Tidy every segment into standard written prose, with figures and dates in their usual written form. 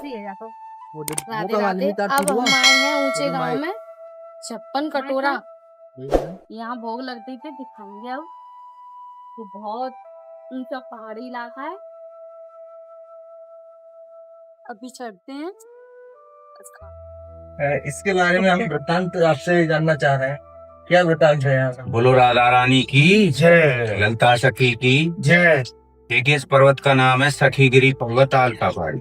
ऐसी है या तो वो राधे राधे। अब हम आए हैं ऊंचे गांव में 56 कटोरा। यहाँ भोग लगती थी, दिखाएंगे अब। तो बहुत ऊंचा पहाड़ी इलाका है, अभी चढ़ते हैं। इसके बारे में हम वृत्तांत आपसे जानना चाह रहे हैं। क्या वृत्तांत है यहाँ का? बोलो राधा रानी की जय, ललता सखी की जय। देखिए, इस पर्वत का नाम है सखीगिरी पर्वत आलता पहाड़ी।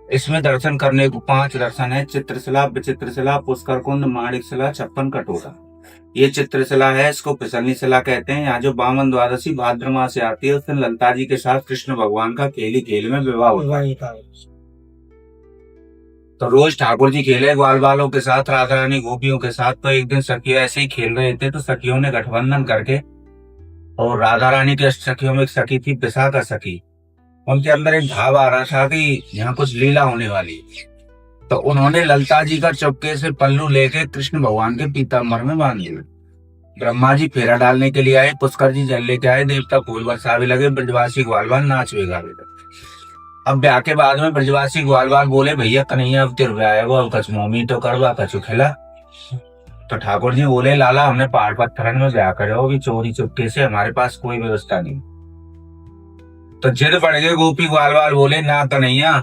इसमें दर्शन करने को 5 दर्शन है: चित्रशिला, विचित्रशिला, पुष्कर कुंड, माणिकशिला, 56 कटोरा। ये चित्रशिला है, इसको फिसलनी शिला कहते हैं। यहाँ जो बामन द्वादशी भाद्र मास से आती है, उस दिन ललता जी के साथ कृष्ण भगवान का खेली खेल में विवाह होता है। तो रोज ठाकुर जी खेले ग्वाल बालों के साथ, राधा रानी गोपियों के साथ। तो एक दिन सखियों ऐसे ही खेल रहे थे, तो सखियों ने गठबंधन करके, और राधा रानी के सखियों में एक सखी थी विशाखा सखी, उनके अंदर एक भाव आ रहा था कि यहाँ कुछ लीला होने वाली। तो उन्होंने ललता जी का चुपके से पल्लू लेके कृष्ण भगवान के पीताम्बर में बांध दिया। ब्रह्मा जी फेरा डालने के लिए आए, पुष्कर जी जल लेके आए, देवता फूल बरसावे लगे, ब्रजवासी ग्वालवाल नाच गावे लगे। अब ब्याह के बाद में ब्रजवासी ग्वालवाल बोले, भैया कन्हैया अब तिर आएगो, अब कछु मोमी तो करवा, कछु खिला। तो ठाकुर जी बोले, लाला हमने पहाड़ पत्थरन में ब्याह करे, अभी चोरी चुपके से, हमारे पास कोई व्यवस्था नहीं। तो जिद पड़ गए गोपी ग्वालवाल, बोले ना कन्हैया,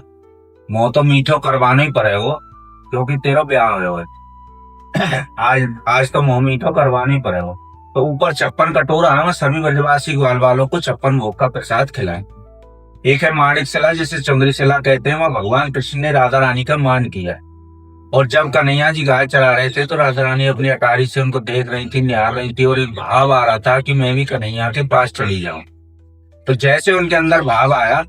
मोह तो मीठो करवाना ही पड़ेगा, क्योंकि तेरा ब्याह हो आज तो मोह मीठो करवाना ही पड़ेगा। तो ऊपर 56 कटोरा है, सभी ब्रजवासी ग्वालवालों को 56 भोग का प्रसाद खिलाए। एक है माणिकशिला, जिसे चुंदरी शिला कहते हैं, वह भगवान कृष्ण ने राधा रानी का मान किया। और जब कन्हैया जी गाय चला रहे थे, तो राधा रानी अपनी अटारी से उनको देख रही थी, निहार रही थी, और एक भाव आ रहा था कि मैं भी कन्हैया के पास चली जाऊं। तो जैसे उनके अंदर भाव आया,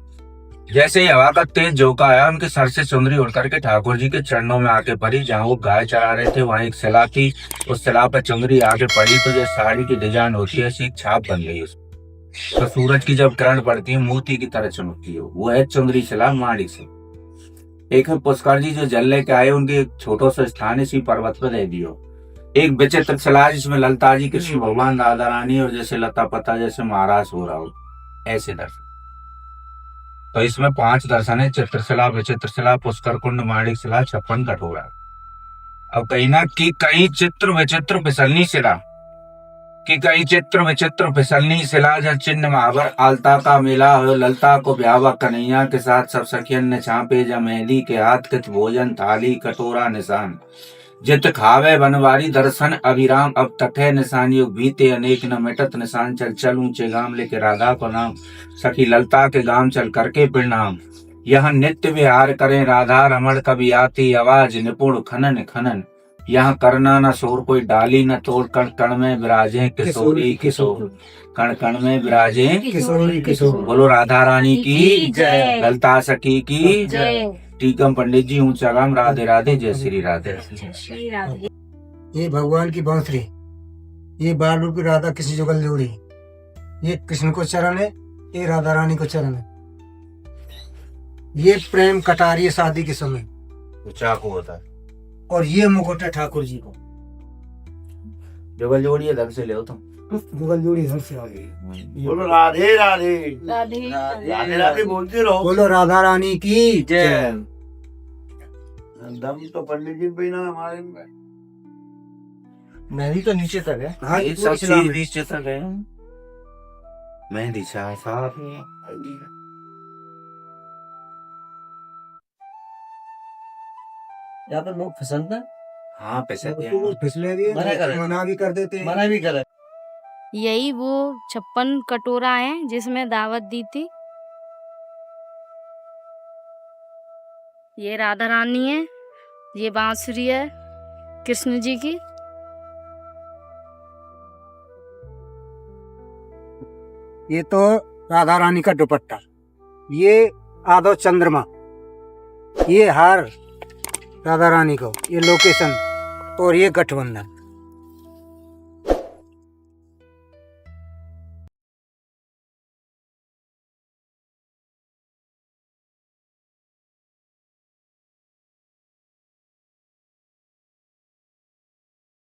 जैसे ही हवा का तेज झोंका आया, उनके सर से चुंदरी उड़ करके ठाकुर जी के चरणों में आके पड़ी। जहाँ वो गाय चरा रहे थे, वहां एक शिला थी, उस शिला पर चुंदरी आके पड़ी, तो जैसे साड़ी की डिजाइन होती है, ऐसी एक छाप बन गई उसमें। तो सूरज की जब किरण पड़ती है, मोती की तरह चमकती है, वो है चुंदरी शिला माणिक से। एक है पुष्कर जी जो जल लेके आए, उनके एक छोटा सा स्थान इसी पर्वत पर दे दियो। एक विचित्र शिला जिसमें ललता जी, कृष्ण भगवान, राधा रानी, और जैसे लता पता जैसे महाराज हो रहा हो, ऐसे दर्शन। तो इसमें 5 दर्शन है: चित्रशिला, विचित्रशिला, पुष्कर कुंड, माणिकशिला, 56 कटोरा। अब कहीं ना कि कहीं चित्र विचित्र फिसलनी शिला, कि कई चित्र विचित्र फिसलनी शिला, जहाँ चिन्ह महावर आलता का मेला हो, ललता को ब्यावा कन्हैया के साथ, सब सखियन ने छापे जमेली के हाथ, कित भोजन थाली कटोरा निशान, जित खावे बनवारी दर्शन अभिराम, अब तके निशान युग बीते अनेक न मिटत निशान, चल चल ऊंचे गाम लेके राधा को नाम, सखी ललता के गाम चल करके प्रणाम, यह नित्य विहार करें राधा रमण, कभी आती आवाज निपुण खनन खनन, यहाँ करना न शोर कोई डाली न तोड़, कण कण में विराजे किशोरी किशोर, कण कण में विराजे किशोरी किशोर। बोलो राधा रानी की जय, ललता सखी की जय। टीकम पंडित जी ऊंचा गाम, राधे राधे, जय श्री राधे। ये भगवान की बांसुरी, ये बाल रूपी राधा कृष्ण जुगल जोड़ी, ये कृष्ण को चरण है, ये राधा रानी को चरण है। ये प्रेम कटारी है शादी के समय, चाकू होता है, और ये मुकुट है ठाकुर जी को। जुगल जोड़ी ढंग से ले तुम, जुगल जोड़ी इधर से आ गई। बोलो राधे राधे, राधे राधे राधे बोलते रहो। बोलो राधा रानी की जय। दम तो पंडित जी पे ना हमारे में। मेहंदी तो नीचे तक है। हाँ, ये सब चीज नीचे तक है। मेहंदी साफ है। यहाँ पे लोग फिसलते हैं। हाँ, फिसलते तो हैं। फिसले भी मना भी कर देते हैं। मना भी करे। यही वो 56 कटोरा है जिसमें दावत दी थी। ये राधा रानी है, ये बांसुरी है कृष्ण जी की। ये तो राधा रानी का दुपट्टा, ये आधो चंद्रमा, ये हार राधा रानी को, ये लोकेशन, और ये गठबंधन।